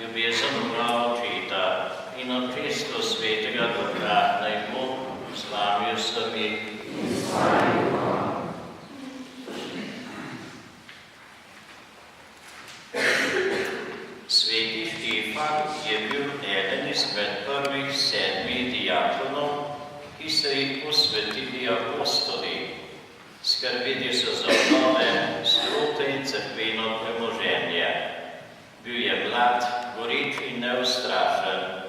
ljubezen Boga Očeta in občestvo Svetega Duha naj bo z vami vsemi. Sveti Štefan je bil eden izmed prvih 7 diakonov, ki so jih posvetili apostoli. Skrbeli so za obnove, strote in cerkveno premoženje. Bil je mlad, goreč in neustrašen,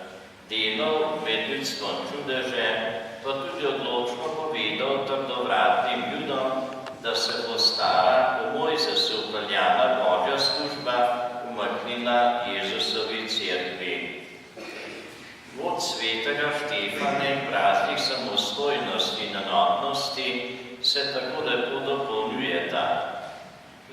delal med ljudstvom čudeže, pa tudi odločno povedal trdovratnim Judom, da se bo stara, po Mojzesu upeljana Božja služba umaknila Jezusovi cerkvi. Vod svetega Štefana in praznik samostojnosti in enotnosti se tako lepo dopolnjujeta.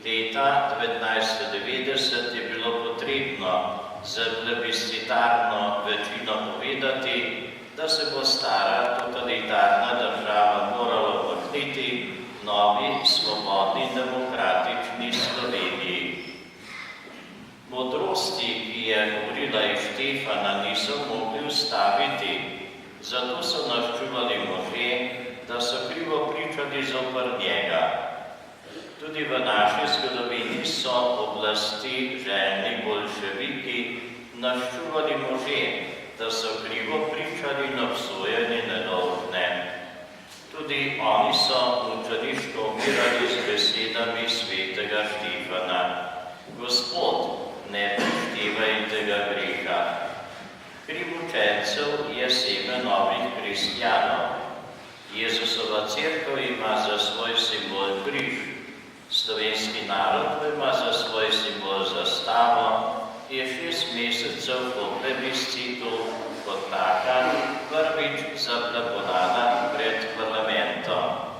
Leta 1990 je bilo potrebno z plebiscitarno večino povedati, da se bo stara totalitarna država morala umakniti novi, svobodni, demokratični Sloveniji. Modrosti, ki je govorila iz Štefana, niso mogli ustaviti, zato so nas čuvali možje, da so krivo pričali zoper njega. Tudi v naši zgodovini so oblasti željni boljševiki nas čuvali možje, da so krivo pričali in obsojeni nedolžne. Tudi oni so mučeniško umirali z besedami svetega Štefana. Gospod, ne prištevajte ga greha. Kriv učencev je seme novih kristjanov. Jezusova cerkev ima za svoj simbol križ, slovenski narod ima za svoj simbol zastavo, je 6 mesecev po plebiscitu kot taka prvič zaplaponana pred parlamentom.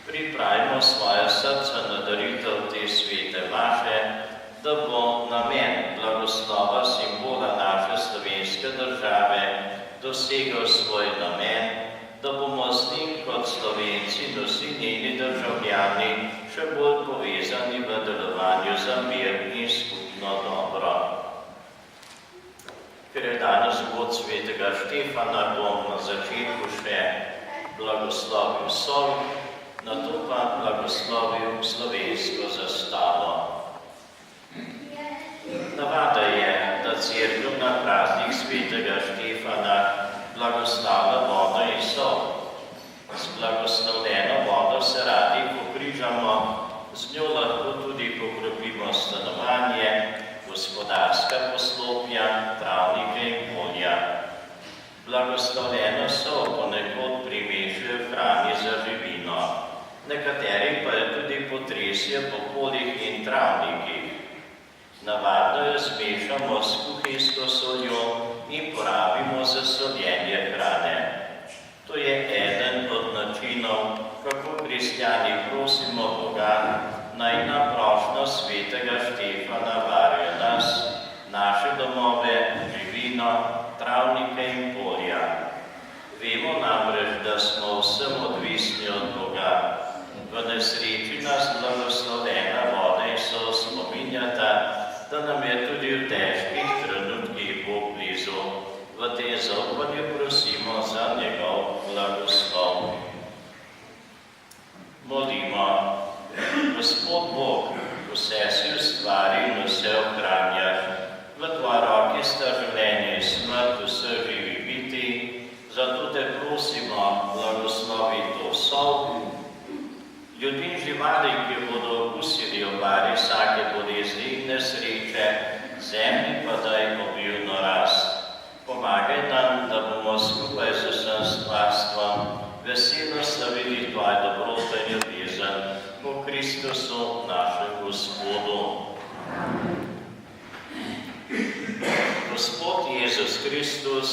Pripravimo svoje srce na daritev te svete maše, da bo namen blagoslova simbola naše slovenske države dosegel svoj namen, da bomo z njim kot Slovenci in vsi njeni državljani še bolj povezani v delovanju za mir in skupno dobro. Ker je danes vod svetega Štefana, bom na začetku še blagoslovil sol, nato pa blagoslovil slovensko zastavo. Navada je, da cerkev na praznik svetega Štefana blagoslavlja vodo in sol. Z blagoslovljeno vodo se radi pokrižamo, z njo lahko tudi pokropimo stanovanje, gospodarska poslopja, travnike in polja. Blagoslovljeno sol ponekod primešajo hrani za živino, nekateri pa jo tudi potresijo po poljih in travnikih. Navadno jo zmešamo s kuhinjsko soljo in porabimo za soljenje hrane. To je eden od načinov, kako kristjani prosimo Boga, naj na prošnjo svetega Štefana varuje nas, naše domove, živino, travnike in polja. Vemo namreč, da smo vsem odvisni od Boga. V nesreči nas blagoslovljena voda in sol spominjata, da nam je tudi v težkih trenutkih Bog blizu. V tem zaupanju prosimo za njegov blagoslov. Molimo. Gospod Bog, vse si ustvari in vse ohranjaš. V tvoji roki sta življenje in smrt vseh živih bitij, zato te prosimo, blagoslovi to sol. Ljudi in živali, ki bodo okusili obari vsake bolezni in nesreče, zemlji pa daj obilno rast. Pomagaj nam, da bomo skupaj z vsem stvarstvom veselo slavili tvojo dobroto in ljubezen po Kristusu, našem Gospodu. Gospod Jezus Kristus,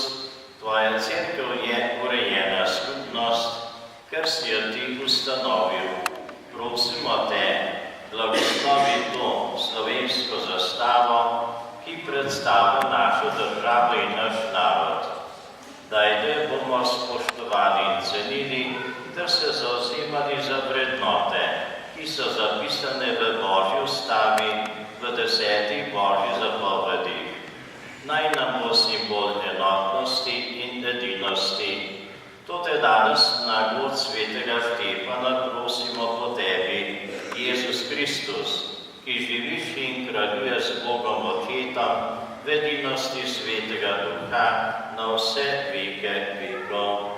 tvoja cerkev je urejena skupnost, ker si jo ti ustanovil. Prosimo te, blagoslovi to slovensko zastavo, ki predstavlja našo državo in naš narod. Daj, da jo bomo spoštovali in cenili, ter se zauzemali za vrednote, ki so zapisane v Božji ustavi, v 10 Božjih zapovedih. naj nam bo simbol enotnosti in edinosti. Tote danes na god svetega Štefana prosimo po tebi, Jezus Kristus, ki živiš in kraljuješ z Bogom Očetom, v edinosti svetega Duha, na vse veke vekov.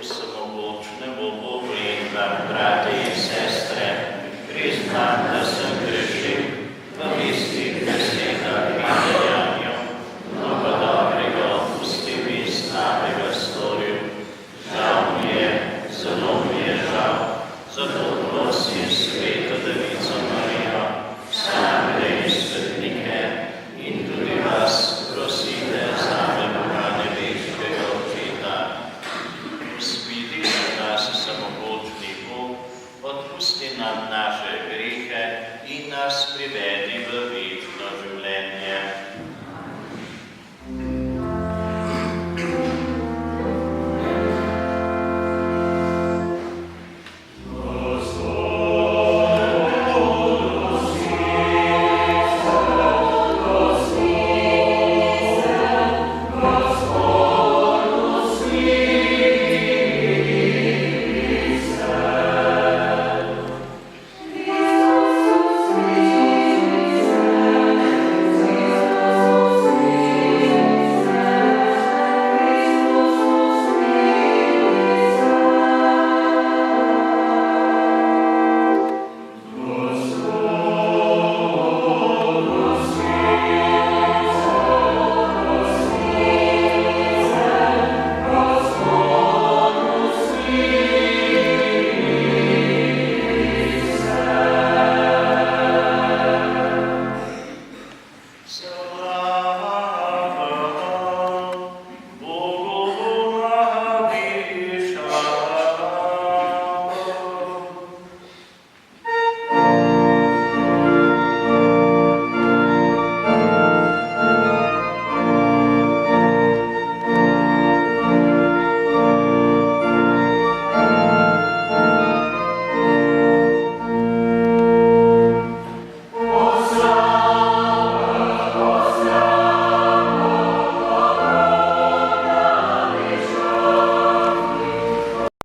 Vsemogočnemu Bogu in vam, brate in sestre, priznam, da sem grešil v mislih, besedah in dejanju, mnogo dobrega opustil in slabega storil. Žal mi je, zelo mi je žal, zato prosim Sveto Devico Marijo, vse angele in svetnike in tudi vas prosite zame Boga nebeškega Očeta. Vzvidi se nas, samogočni Bog, odpusti nam naše grehe in nas privedi